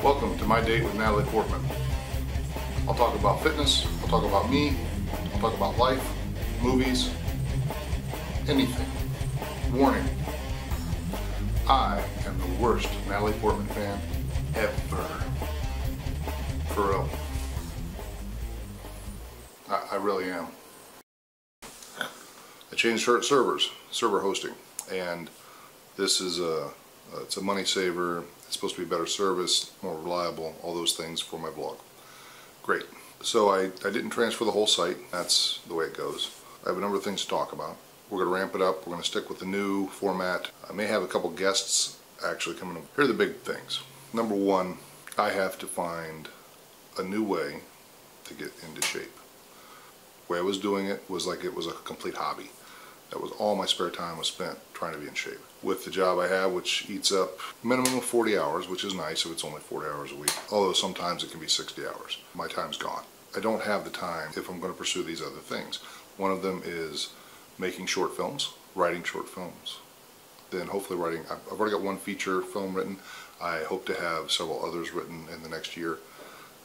Welcome to My Date with Natalie Portman. I'll talk about fitness, I'll talk about me, I'll talk about life, movies, anything. Warning, I am the worst Natalie Portman fan ever. For real. I really am. I changed server hosting, and this is it's a money saver. It's supposed to be better service, more reliable, all those things for my blog. Great. So I didn't transfer the whole site. That's the way it goes. I have a number of things to talk about. We're going to ramp it up. We're going to stick with the new format. I may have a couple guests actually coming up. Here are the big things. Number one, I have to find a new way to get into shape. The way I was doing it was like it was a complete hobby. That was all my spare time was spent trying to be in shape. With the job I have, which eats up a minimum of 40 hours, which is nice if it's only 40 hours a week, although sometimes it can be 60 hours. My time's gone. I don't have the time if I'm going to pursue these other things. One of them is making short films, writing short films. Then hopefully writing, I've already got one feature film written. I hope to have several others written in the next year.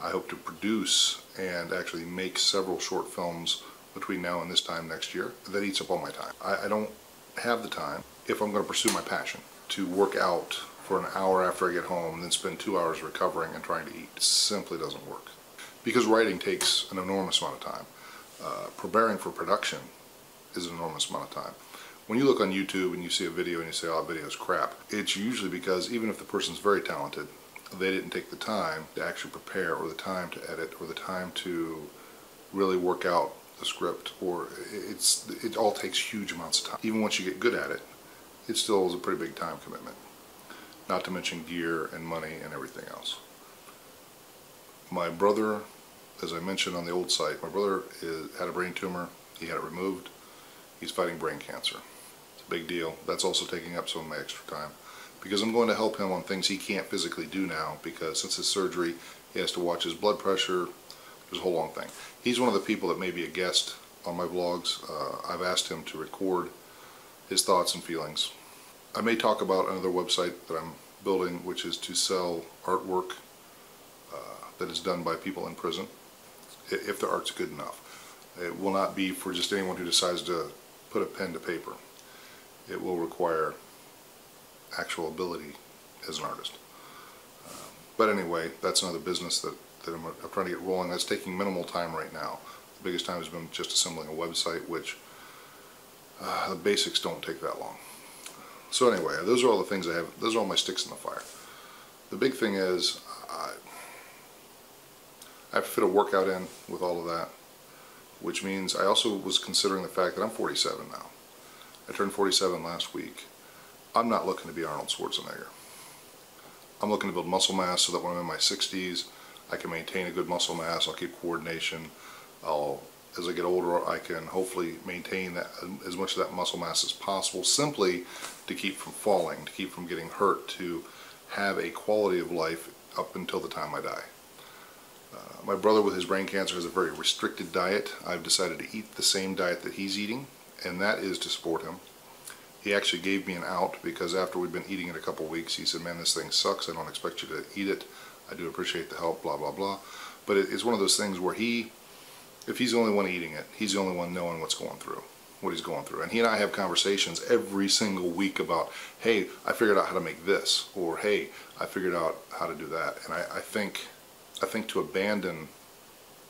I hope to produce and actually make several short films between now and this time next year. That eats up all my time. I don't have the time, if I'm going to pursue my passion, to work out for an hour after I get home and then spend 2 hours recovering and trying to eat. It simply doesn't work. Because writing takes an enormous amount of time. Preparing for production is an enormous amount of time. When you look on YouTube and you see a video and you say, oh, that video is crap, it's usually because even if the person's very talented, they didn't take the time to actually prepare, or the time to edit, or the time to really work out the script, or it all takes huge amounts of time. Even once you get good at it, it still is a pretty big time commitment. Not to mention gear and money and everything else. My brother, as I mentioned on the old site, my brother had a brain tumor. He had it removed. He's fighting brain cancer. It's a big deal. That's also taking up some of my extra time, because I'm going to help him on things he can't physically do now, because since his surgery, he has to watch his blood pressure. There's a whole long thing. He's one of the people that may be a guest on my vlogs. I've asked him to record his thoughts and feelings. I may talk about another website that I'm building, which is to sell artwork that is done by people in prison, if the art's good enough. It will not be for just anyone who decides to put a pen to paper. It will require actual ability as an artist. But anyway, that's another business that I'm trying to get rolling. That's taking minimal time right now. The biggest time has been just assembling a website, which the basics don't take that long. So anyway, those are all the things I have. Those are all my sticks in the fire. The big thing is I have to fit a workout in with all of that, which means I also was considering the fact that I'm 47 now. I turned 47 last week. I'm not looking to be Arnold Schwarzenegger. I'm looking to build muscle mass so that when I'm in my 60s, I can maintain a good muscle mass. I'll keep coordination. As I get older, I can hopefully maintain that, as much of that muscle mass as possible, simply to keep from falling, to keep from getting hurt, to have a quality of life up until the time I die. My brother with his brain cancer has a very restricted diet. I've decided to eat the same diet that he's eating, and that is to support him. He actually gave me an out, because after we'd been eating it a couple weeks, he said, man, this thing sucks. I don't expect you to eat it. I do appreciate the help, blah, blah, blah. But it's one of those things where if he's the only one eating it, he's the only one knowing what he's going through. And he and I have conversations every single week about, hey, I figured out how to make this, or hey, I figured out how to do that. And I think to abandon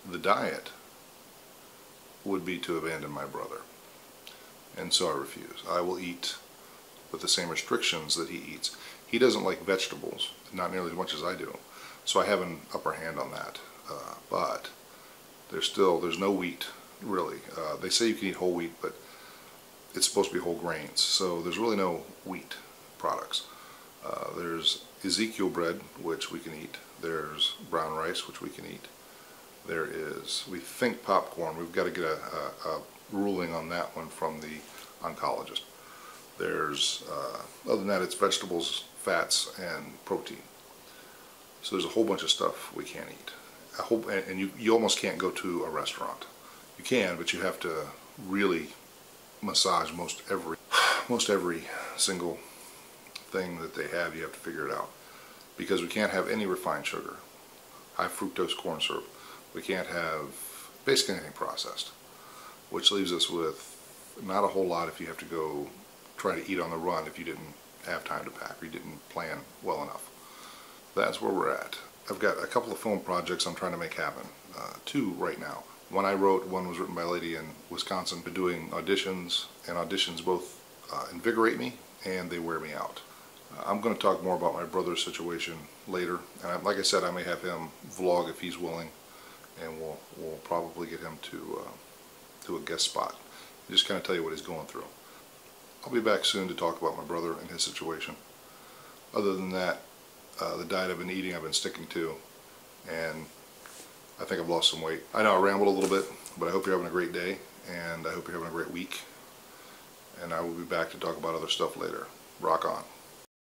the diet would be to abandon my brother. And so I refuse. I will eat with the same restrictions that he eats. He doesn't like vegetables, not nearly as much as I do. So I have an upper hand on that. But there's no wheat, really. They say you can eat whole wheat, but it's supposed to be whole grains. So there's really no wheat products. There's Ezekiel bread, which we can eat. There's brown rice, which we can eat. There is, we think, popcorn. We've got to get a ruling on that one from the oncologist. There's, other than that, it's vegetables, fats, and protein. So there's a whole bunch of stuff we can't eat. And you almost can't go to a restaurant. You can, but you have to really massage most every single thing that they have. You have to figure it out. because we can't have any refined sugar, high fructose corn syrup. We can't have basically anything processed, which leaves us with not a whole lot if you have to go try to eat on the run if you didn't have time to pack or you didn't plan well enough. That's where we're at. I've got a couple of film projects I'm trying to make happen. Two right now. One I wrote, one was written by a lady in Wisconsin. Been doing auditions, and auditions both invigorate me and they wear me out. I'm going to talk more about my brother's situation later, and like I said, I may have him vlog if he's willing, and we'll probably get him to a guest spot. Just kind of tell you what he's going through. I'll be back soon to talk about my brother and his situation. Other than that, the diet I've been eating, I've been sticking to, and I think I've lost some weight. I know I rambled a little bit, but I hope you're having a great day, and I hope you're having a great week, and I will be back to talk about other stuff later. Rock on.